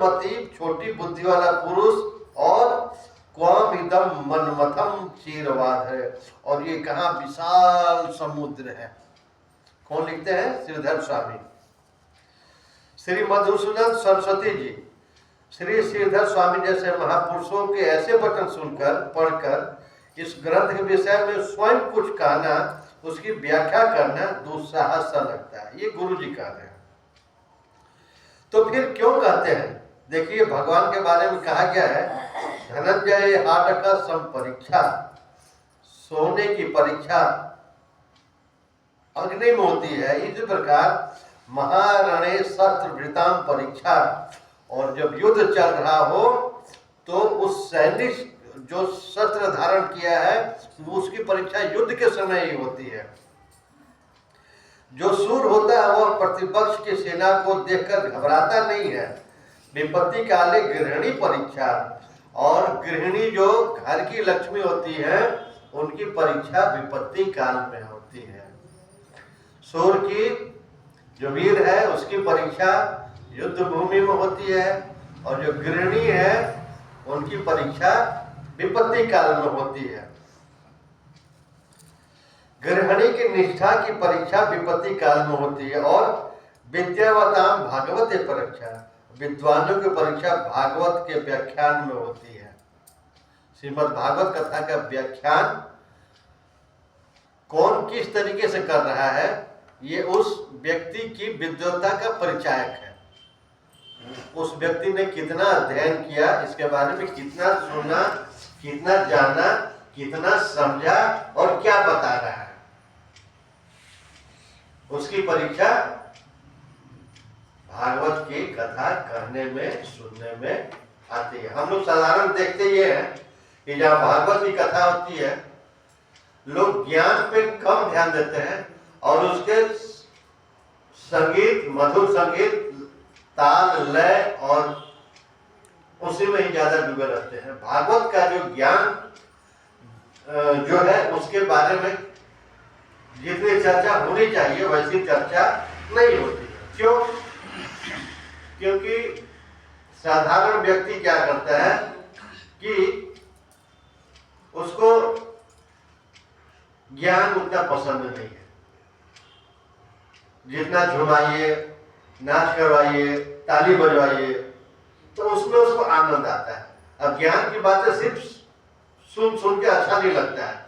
छोटी बुद्धि वाला पुरुष और क्वाम इदम मनमथम चीरवाद है। और ये कहाँ विशाल समुद्र है। कौन लिखते हैं? श्रीधर स्वामी। श्री मधुसूदन सरस्वती जी श्री श्रीधर स्वामी जैसे महापुरुषों के ऐसे वचन सुनकर पढ़कर इस ग्रंथ के विषय में स्वयं कुछ कहना, उसकी व्याख्या करना दुस्साहस सा लगता है। ये गुरु जी कह रहे हैं, तो फिर क्यों कहते हैं? देखिए, भगवान के बारे में कहा गया है, धनंजय हाटक सम परीक्षा, सोने की परीक्षा अग्नि में होती है, इसी प्रकार महारणे शस्त्र वृताम परीक्षा। और जब युद्ध चल रहा हो तो उस सैनिक जो शस्त्र धारण किया है उसकी परीक्षा युद्ध के समय ही होती है। जो सूर होता है वह प्रतिपक्ष की सेना को देखकर घबराता नहीं है। विपत्ति काले गृहिणी परीक्षा, और गृहिणी जो घर की लक्ष्मी होती है उनकी परीक्षा विपत्ति काल में होती है। सूर की जो वीर है उसकी परीक्षा युद्ध भूमि में होती है, और जो गृहिणी है उनकी परीक्षा विपत्ति काल में होती है। गृहिणी की निष्ठा की परीक्षा विपत्ति काल में होती है, और विद्यावताम भागवत परीक्षा, विद्वानों की परीक्षा भागवत के व्याख्यान में होती है। श्रीमद् भागवत कथा का व्याख्यान कौन किस तरीके से कर रहा है, ये उस व्यक्ति की विद्वता का परिचायक है। उस व्यक्ति ने कितना अध्ययन किया, इसके बारे में कितना सुना, कितना जाना, कितना समझा और क्या बता रहा है, उसकी परीक्षा भागवत की कथा कहने में, सुनने में आती है। हम लोग साधारण देखते ये हैं कि जहाँ भागवत की कथा होती है लोग ज्ञान पे कम ध्यान देते हैं और उसके संगीत, मधुर संगीत, ताल, लय और उसी में ही ज्यादा डूबे रहते हैं। भागवत का जो ज्ञान जो है उसके बारे में जितनी चर्चा होनी चाहिए वैसी चर्चा नहीं होती है। क्यों? क्योंकि साधारण व्यक्ति क्या करता है कि उसको ज्ञान उतना पसंद नहीं है। जितना झुमाइए, नाच करवाइए, ताली बजवाइए तो उसमें उसको आनंद आता है। अब ज्ञान की बातें सिर्फ सुन के अच्छा नहीं लगता है।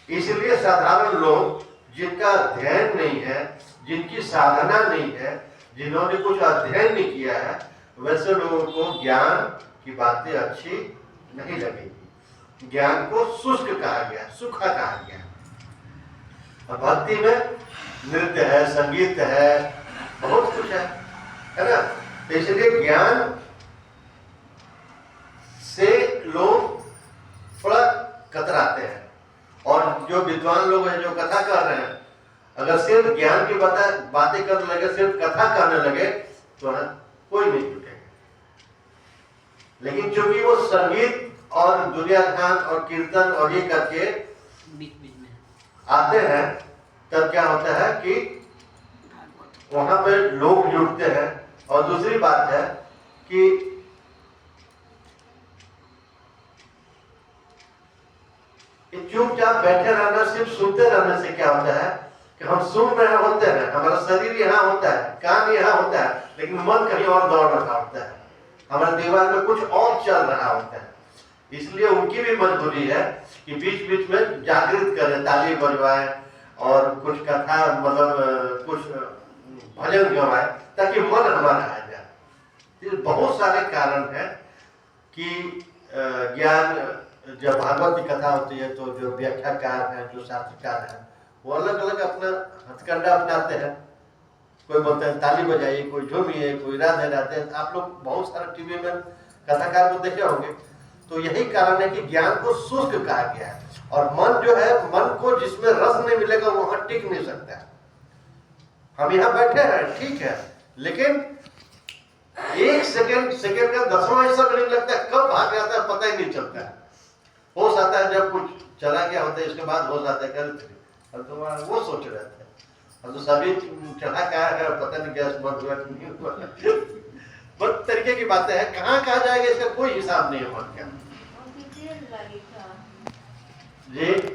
इसलिए साधारण लोग जिनका अध्ययन नहीं है, जिनकी साधना नहीं है, जिन्होंने कुछ अध्ययन नहीं किया है, वैसे लोगों को ज्ञान की बातें अच्छी नहीं लगेगी। ज्ञान को शुष्क कहा गया, सूखा कहा गया। अब भक्ति में नृत्य है, संगीत है, बहुत कुछ है ना। इसलिए ज्ञान से लोग थोड़ा कतराते हैं। और जो विद्वान लोग हैं जो कथा कर रहे हैं, अगर सिर्फ ज्ञान की बातें करने लगे, सिर्फ कथा करने लगे तो कोई नहीं जुटेगा। लेकिन चूंकि वो संगीत और दुनिया ध्यान और कीर्तन और ये करके बीच में आते हैं, तब क्या होता है कि वहां पे लोग जुटते हैं। और दूसरी बात है कि चुपचाप बैठे रहना, सिर्फ सुनते रहने से क्या होता है कि हम सुन रहे होते हैं, हमारा शरीर यहाँ होता है, कान यहाँ होता है, लेकिन मन कहीं और दौड़ रहा होता है, हमारे दिमाग में कुछ और चल रहा होता है। इसलिए उनकी भी मजबूरी है कि बीच बीच में जागृत करें, ताली बजवाएं और कुछ कथा मतलब कुछ भजन गवाएं ताकि मन हमारा आ जाए। बहुत सारे कारण हैं कि ज्ञान, जब भागवत की कथा होती है तो जो व्याख्याकार हैं, जो शास्त्रकार हैं, वो अलग अलग अपना हथकंडा अपनाते हैं। कोई बोलते हैं ताली बजाइए, कोई झूमिए, कोई राधे राधे। आप लोग बहुत सारे टीवी में कथाकार को देखे होंगे। तो यही कारण है कि ज्ञान को शुष्क कहा गया है। और मन जो है, मन को जिसमें रस नहीं मिलेगा वहां टिक नहीं सकता है। हम यहाँ बैठे हैं, ठीक है, लेकिन एक सेकंड का 10वां हिस्सा नहीं लगता, कब भाग जाता है पता ही नहीं चलता है। होश आता है जब कुछ चला गया होता है, इसके बाद होश आता है कल तुम्हारा वो सोच रहे थे, अब तो सभी चढ़ा क्या है पता नहीं, गैस बंद हुआ कि नहीं हुआ। बहुत तरीके की बातें हैं, कहाँ कहा जाएगा इसका कोई हिसाब नहीं है मन का। जी